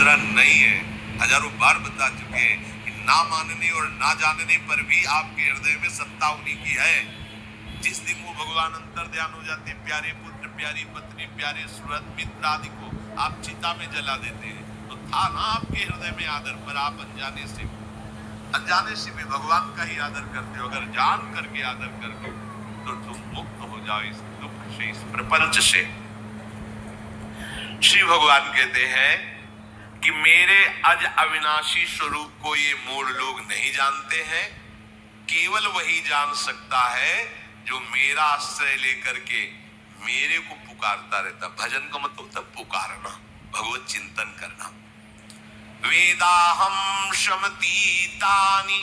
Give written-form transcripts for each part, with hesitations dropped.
दूसरा नहीं है। हजारों बार बता चुके हैं कि ना मानने और ना जानने पर भी आपके हृदय में सत्ता उन्हीं की है। जिस दिन वो भगवान अंतर ध्यान हो जाते हैं, प्यारे पुत्र, प्यारी पत्नी, प्यारे सुहृद मित्र आदि को आप चिता में जला देते हैं, तो था ना आपके हृदय में आदर, पर आप अनजाने से भी भगवान का ही आदर करते हो। अगर जान करके आदर कर लो तो तुम मुक्त हो जाओ इस दुख से, इस प्रपंच से। श्री भगवान कहते हैं कि मेरे अज अविनाशी स्वरूप को ये मूढ़ लोग नहीं जानते हैं। केवल वही जान सकता है जो मेरा आश्रय लेकर के मेरे को पुकारता रहता। भजन का मतलब होता पुकारना, भगवत चिंतन करना। वेदाहम शमतीतानि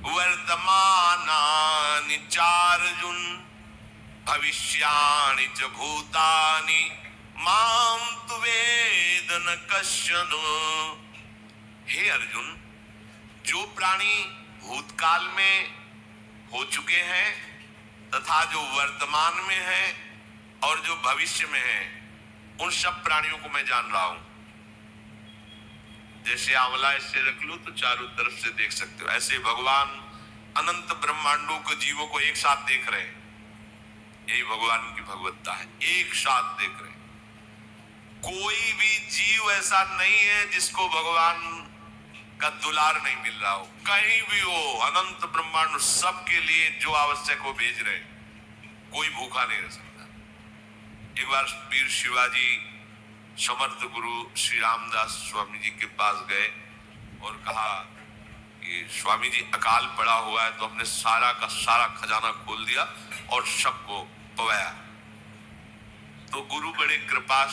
वर्तमानानि चार्जुन भविष्याणि च भूतानि माम तु वेद न कश्चन। हे अर्जुन, जो प्राणी भूतकाल में हो चुके हैं तथा जो वर्तमान में है और जो भविष्य में है, उन सब प्राणियों को मैं जान रहा हूं। जैसे आंवला ऐसे रख लो तो चारों तरफ से देख सकते हो, ऐसे भगवान अनंत ब्रह्मांडों को, जीवों को एक साथ देख रहे हैं। यही भगवान की भगवत्ता है, एक साथ देख रहे हैं। कोई भी जीव ऐसा नहीं है जिसको भगवान का दुलार नहीं मिल रहा हो। कहीं भी हो, अनंत ब्रह्मांड सबके लिए जो आवश्यक हो भेज रहे हैं। कोई भूखा नहीं रह सकता। एक बार वीर शिवाजी समर्थ गुरु श्री रामदास स्वामी जी के पास गए और कहा कि स्वामी जी अकाल पड़ा हुआ है, तो अपने सारा का सारा खजाना खोल दिया और सबको पवाया। तो गुरु बड़े कृपा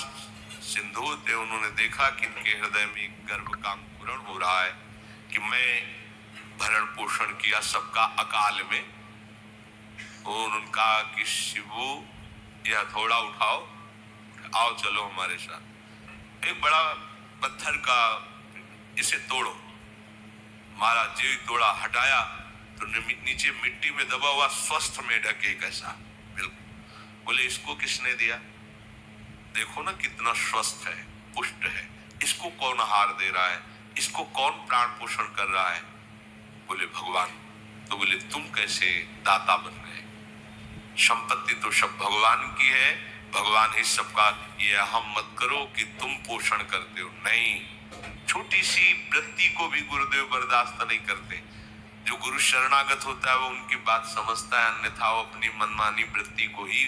सिंधु थे, उन्होंने देखा कि इनके हृदय में गर्भ का अंकुरण हो रहा है कि मैं भरण पोषण किया सबका अकाल में। और उन्होंने कहा कि शिवू यह थोड़ा उठाओ, आओ चलो हमारे साथ। एक बड़ा पत्थर का इसे तोड़ो। महाराज जी तोड़ा, हटाया तो नीचे मिट्टी में दबा हुआ स्वस्थ मेढक एक ऐसा, बिल्कुल। बोले इसको किसने दिया? देखो ना कितना स्वस्थ है, पुष्ट है, इसको कौन आहार दे रहा है, इसको कौन प्राण पोषण कर रहा है? बोले भगवान। तो बोले तुम कैसे दाता बन गए? संपत्ति तो सब भगवान की है, भगवान ही सबका। ये हम मत करो कि तुम पोषण करते हो, नहीं। छोटी सी वृत्ति को भी गुरुदेव बर्दाश्त नहीं करते। जो गुरु शरणागत होता है वो उनकी बात समझता है, अन्यथा वो अपनी मनमानी वृत्ति को ही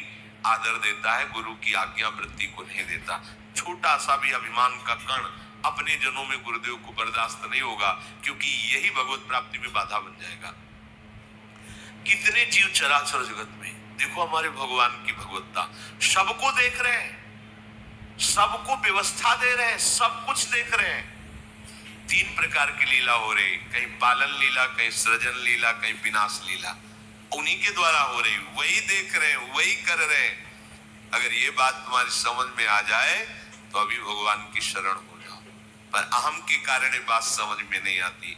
आदर देता है, गुरु की आज्ञा वृत्ति को नहीं देता। छोटा सा भी अभिमान का कण अपने जनों में गुरुदेव को बर्दाश्त नहीं होगा, क्योंकि यही भगवत प्राप्ति में बाधा बन जाएगा। कितने जीव चराचर जगत में, देखो हमारे भगवान की भगवत्ता, सबको देख रहे हैं, सबको व्यवस्था दे रहे हैं, सब कुछ देख रहे हैं। 3 प्रकार की लीला हो रही, कहीं पालन लीला, कहीं सृजन लीला, कहीं विनाश लीला। उन्हीं के द्वारा हो रही, वही देख रहे हैं, वही कर रहे हैं। अगर ये बात तुम्हारी समझ में आ जाए तो अभी भगवान की शरण हो जाओ। पर अहम के कारण ये बात समझ में नहीं आती।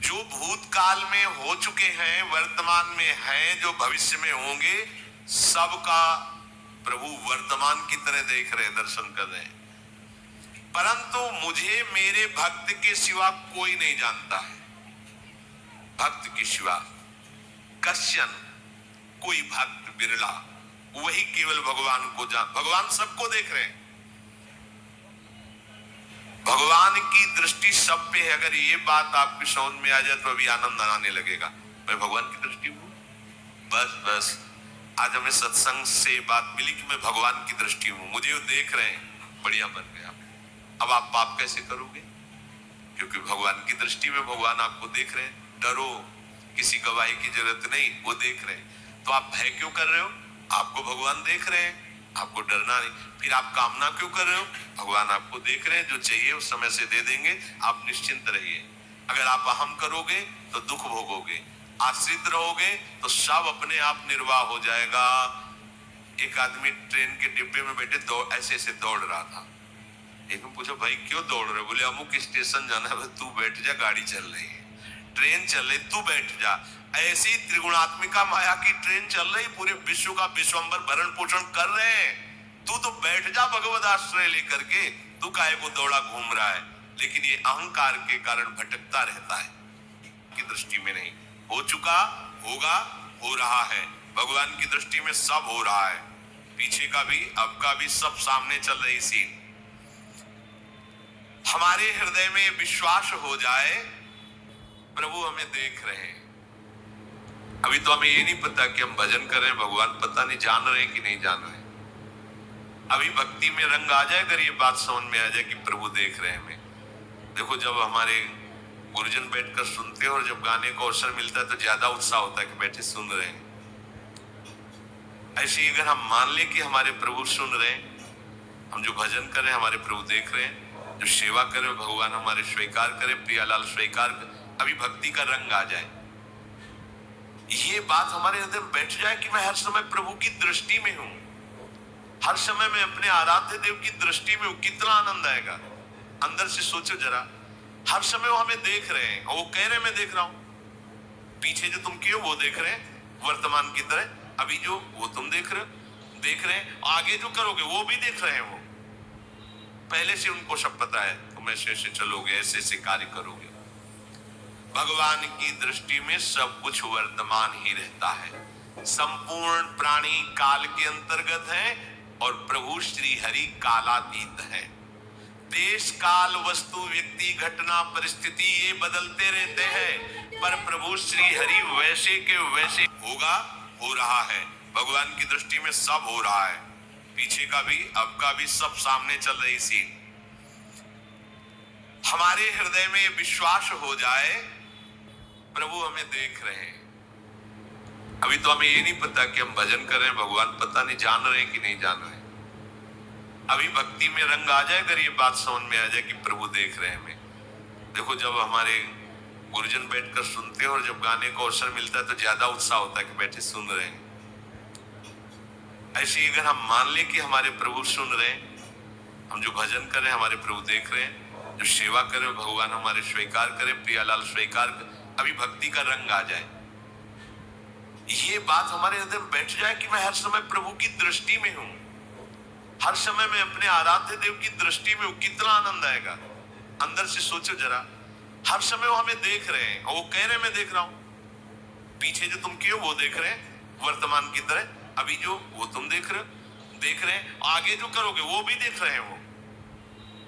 जो भूतकाल में हो चुके हैं, वर्तमान में हैं, जो भविष्य में होंगे, सबका प्रभु वर्तमान की तरह देख रहे, दर्शन कर रहे हैं। परंतु मुझे मेरे भक्त के सिवा कोई नहीं जानता है। भक्त के सिवा कश्यन, कोई भक्त बिरला, वही केवल भगवान को जान। भगवान सबको देख रहे हैं, भगवान की दृष्टि सब पे है। अगर ये बात आपकी समझ में आ जाए तो अभी आनंद आने लगेगा। मैं भगवान की दृष्टि हूं, बस आज हमें सत्संग से बात मिली कि मैं भगवान की दृष्टि हूं, मुझे वो देख रहे हैं, बढ़िया बन गया। अब आप पाप कैसे करोगे? क्योंकि भगवान की दृष्टि में भगवान आपको देख रहे हैं। डरो, किसी गवाही की जरूरत नहीं, वो देख रहे हैं। तो आप भय क्यों कर रहे हो? आपको भगवान देख रहे हैं, आपको डरना नहीं। फिर आप कामना क्यों कर रहे हो? भगवान आपको देख रहे हैं, जो चाहिए उस समय से दे देंगे, आप निश्चिंत रहिए। अगर आप अहम करोगे तो दुख भोगोगे, आश्रित रहोगे तो सब अपने आप निर्वाह हो जाएगा। एक आदमी ट्रेन के डिब्बे में बैठे ऐसे ऐसे दौड़ रहा था। एक में पूछा भाई क्यों दौड़ रहे? बोले अमुक स्टेशन जाना है। तू बैठ जा, गाड़ी चल रही है, ट्रेन चल रही, तू बैठ जा। ऐसी त्रिगुणात्मिका माया की ट्रेन चल रही, पूरे विश्व का विश्वंभर भरण पोषण कर रहे हैं, तू तो बैठ जा भगवत आश्रय लेकर के, तू काहे को दौड़ा घूम रहा है। लेकिन ये अहंकार के कारण भटकता रहता है, की दृष्टि में नहीं। हो चुका, होगा, हो रहा है। भगवान की दृष्टि में सब हो रहा है, पीछे का भी, अब का भी, सब सामने चल रही सीन। हमारे हृदय में विश्वास हो जाए प्रभु हमें देख रहे हैं। अभी तो हमें ये नहीं पता कि हम भजन कर रहे हैं, भगवान पता नहीं जान रहे हैं कि नहीं जान रहे। अभी भक्ति में रंग आ जाए, अगर ये बात समझ में आ जाए कि प्रभु देख रहे हैं हमें। देखो, जब हमारे गुरुजन बैठकर सुनते हैं और जब गाने को अवसर मिलता है तो ज्यादा उत्साह होता है कि बैठे सुन रहे हैं। ऐसे ही अगर हम मान ले कि हमारे प्रभु सुन रहे हैं, हम जो भजन कर रहे हैं हमारे प्रभु देख रहे हैं, जो सेवा कर रहे हैं भगवान हमारे स्वीकार करे, प्रियालाल स्वीकार कर, अभी भक्ति का रंग आ जाए, ये बात हमारे हृदय में बैठ जाए कि मैं हर समय प्रभु की दृष्टि में हूं, हर समय मैं अपने आराध्य देव की दृष्टि में हूं। कितना आनंद आएगा। अंदर से सोचो जरा, हर समय वो हमें देख रहे हैं और वो कह रहे हैं मैं देख रहा हूं। पीछे जो तुम किए वो देख रहे हैं वर्तमान की तरह, अभी जो वो तुम देख रहे हैं, आगे जो करोगे वो भी देख रहे हैं। वो पहले से उनको सब पता है, तुम ऐसे ऐसे चलोगे, ऐसे ऐसे कार्य करोगे। भगवान की दृष्टि में सब कुछ वर्तमान ही रहता है। संपूर्ण प्राणी काल के अंतर्गत है और प्रभु श्री हरि कालातीत है। देश काल वस्तु व्यक्ति घटना परिस्थिति ये बदलते रहते हैं, पर प्रभु श्री हरि वैसे के वैसे होगा, हो रहा है। भगवान की दृष्टि में सब हो रहा है, पीछे का भी, अब का भी, सब सामने चल रही सीन। हमारे हृदय में विश्वास हो जाए प्रभु हमें देख रहे हैं। अभी तो हमें ये नहीं पता कि हम भजन कर रहे हैं, भगवान पता नहीं जान रहे हैं कि नहीं जान रहे। अभी भक्ति में रंग आ जाए, अगर ये बात समझ में आ जाए कि प्रभु देख रहे हैं हमें। देखो, जब हमारे गुरुजन बैठकर सुनते हैं और जब गाने को अवसर मिलता है तो ज्यादा उत्साह होता है कि बैठे सुन रहे हैं। ऐसे ही अगर हम मान ले कि हमारे प्रभु सुन रहे हैं, हम जो भजन कर रहे हैं हमारे प्रभु देख रहे हैं, जो सेवा कर रहे हैं भगवान हमारे स्वीकार करे, प्रियालाल स्वीकार कर, अभी भक्ति का रंग आ जाए, ये बात हमारे हृदय में बैठ जाए कि मैं हर समय प्रभु की दृष्टि में हूं, हर समय मैं अपने आराध्य देव की दृष्टि में हूं। कितना आनंद आएगा। अंदर से सोचो जरा, हर समय वो हमें देख रहे हैं और वो कह रहे हैं मैं देख रहा हूं। पीछे जो तुम किए वो देख रहे हैं वर्तमान की तरह, अभी जो वो तुम देख रहे हैं, आगे जो करोगे वो भी देख रहे हैं। वो